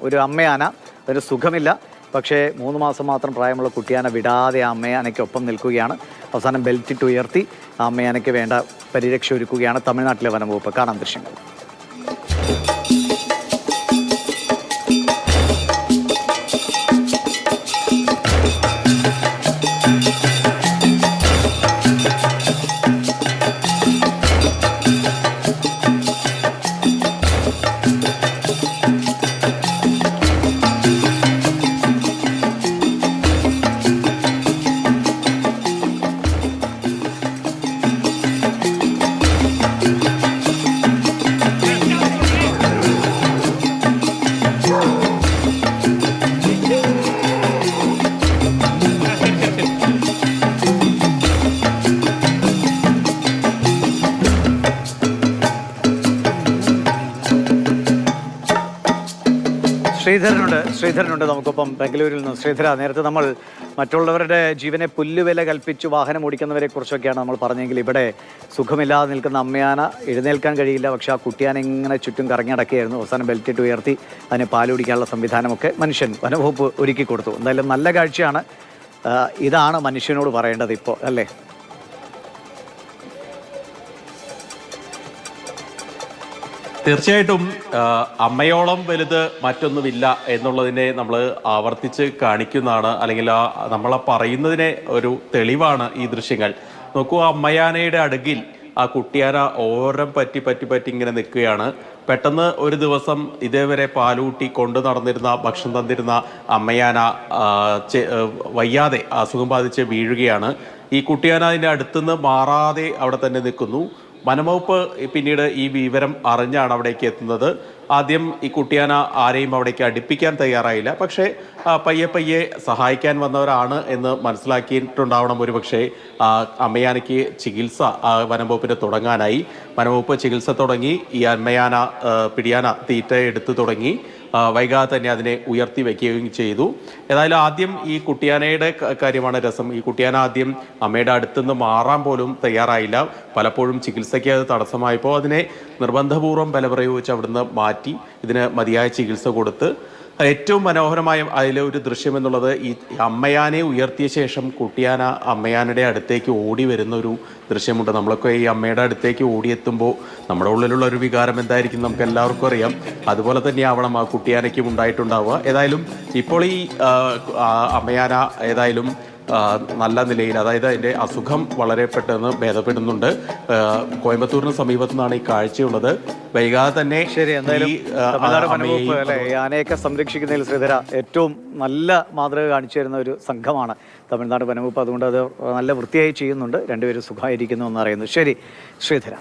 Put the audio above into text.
ഒരു അമ്മയാന, ഒരു സുഖമില്ല. പക്ഷേ 3 മാസം മാത്രം പ്രായമുള്ള കുട്ടിയാന വിടാതെ ആ അമ്മയാനയ്ക്കൊപ്പം നിൽക്കുകയാണ്. അവസാനം ബെൽറ്റിട്ട് ഉയർത്തി ആ അമ്മയാനയ്ക്ക് വേണ്ട പരിരക്ഷ ഒരുക്കുകയാണ് തമിഴ്നാട്ടിലെ വനംവകുപ്പ്. കാണാം ദൃശ്യങ്ങൾ. ശ്രീധരനുണ്ട് നമുക്കൊപ്പം ബംഗളൂരിൽ നിന്ന്. ശ്രീധര, നേരത്തെ നമ്മൾ മറ്റുള്ളവരുടെ ജീവനെ പുല്ലുവില കൽപ്പിച്ച് വാഹനം ഓടിക്കുന്നവരെ കുറിച്ചൊക്കെയാണ് നമ്മൾ പറഞ്ഞെങ്കിൽ ഇവിടെ സുഖമില്ലാതെ നിൽക്കുന്ന അമ്മയാന എഴുന്നേൽക്കാൻ കഴിയില്ല. പക്ഷേ ആ കുട്ടിയാന ഇങ്ങനെ ചുറ്റും കറങ്ങി നടക്കുകയായിരുന്നു. അവസാനം ബെൽറ്റിട്ട് ഉയർത്തി അതിനെ പാലുടിക്കാനുള്ള സംവിധാനമൊക്കെ വനംവകുപ്പ് ഒരുക്കി കൊടുത്തു. എന്തായാലും നല്ല കാഴ്ചയാണ്. ഇതാണ് മനുഷ്യനോട് പറയേണ്ടത് ഇപ്പോൾ, അല്ലേ? തീർച്ചയായിട്ടും അമ്മയോളം വലുത് മറ്റൊന്നുമില്ല എന്നുള്ളതിനെ നമ്മൾ ആവർത്തിച്ച് കാണിക്കുന്നതാണ്, അല്ലെങ്കിൽ നമ്മളെ പറയുന്നതിനെ ഒരു തെളിവാണ് ഈ ദൃശ്യങ്ങൾ. നോക്കൂ, അമ്മയാനയുടെ അടുകിൽ ആ കുട്ടിയാന ഓരം പറ്റി ഇങ്ങനെ നിൽക്കുകയാണ്. പെട്ടെന്ന് ഒരു ദിവസം ഇതേവരെ പാലൂട്ടി കൊണ്ടു നടന്നിരുന്ന, ഭക്ഷണം തന്നിരുന്ന അമ്മയാന വയ്യാതെ അസുഖം ബാധിച്ച് വീഴുകയാണ്. ഈ കുട്ടിയാന അതിൻ്റെ അടുത്തുനിന്ന് മാറാതെ അവിടെ തന്നെ നിൽക്കുന്നു. വനംവകുപ്പ് പിന്നീട് ഈ വിവരം അറിഞ്ഞാണ് അവിടേക്ക് എത്തുന്നത്. ആദ്യം ഈ കുട്ടിയാന ആരെയും അവിടേക്ക് അടുപ്പിക്കാൻ തയ്യാറായില്ല. പക്ഷേ പയ്യെ സഹായിക്കാൻ വന്നവരാണ് എന്ന് മനസ്സിലാക്കിയിട്ടുണ്ടാവണം ഒരു പക്ഷേ. അമ്മയാനയ്ക്ക് ചികിത്സ വനംവകുപ്പിന് തുടങ്ങാനായി. വനംവകുപ്പ് ചികിത്സ തുടങ്ങി. ഈ പിടിയാന തീറ്റ എടുത്തു തുടങ്ങി. വൈകാതെ തന്നെ അതിനെ ഉയർത്തി വയ്ക്കുകയും ചെയ്തു. ഏതായാലും ആദ്യം ഈ കുട്ടിയാനയുടെ കാര്യമാണ് രസം. ഈ കുട്ടിയാന ആദ്യം അമ്മയുടെ അടുത്തുനിന്ന് മാറാൻ പോലും തയ്യാറായില്ല. പലപ്പോഴും ചികിത്സയ്ക്ക് അത് തടസ്സമായപ്പോൾ അതിനെ നിർബന്ധപൂർവ്വം ബലപ്രയോഗിച്ച് അവിടുന്ന് മാറ്റി ഇതിന് മതിയായ ചികിത്സ കൊടുത്ത്. ഏറ്റവും മനോഹരമായ അതിലെ ഒരു ദൃശ്യം എന്നുള്ളത്, ഈ അമ്മയാനെ ഉയർത്തിയ ശേഷം കുട്ടിയാന അമ്മയാനയുടെ അടുത്തേക്ക് ഓടി വരുന്ന ഒരു ദൃശ്യമുണ്ട്. നമ്മളൊക്കെ ഈ അമ്മയുടെ അടുത്തേക്ക് ഓടിയെത്തുമ്പോൾ നമ്മുടെ ഉള്ളിലുള്ള ഒരു വികാരം എന്തായിരിക്കും നമുക്ക് എല്ലാവർക്കും അറിയാം. അതുപോലെ തന്നെ ആവണം ആ കുട്ടിയാനയ്ക്കും ഉണ്ടായിട്ടുണ്ടാവുക. ഏതായാലും ഇപ്പോൾ ഈ അമ്മയാന ഏതായാലും നല്ല നിലയിൽ, അതായത് അതിൻ്റെ അസുഖം വളരെ പെട്ടെന്ന് ഭേദപ്പെടുന്നുണ്ട്. കോയമ്പത്തൂരിന് സമീപത്തു നിന്നാണ് ഈ കാഴ്ചയുള്ളത്. വൈകാതെ തന്നെ ആനയൊക്കെ സംരക്ഷിക്കുന്നതിൽ ശ്രീധര ഏറ്റവും നല്ല മാതൃക കാണിച്ചു തരുന്ന ഒരു സംഘമാണ് തമിഴ്നാട് വനംവകുപ്പ്. അതുകൊണ്ട് അത് നല്ല വൃത്തിയായി ചെയ്യുന്നുണ്ട്. രണ്ടുപേരും സുഖമായിരിക്കുന്നു എന്നറിയുന്നു. ശരി ശ്രീധര.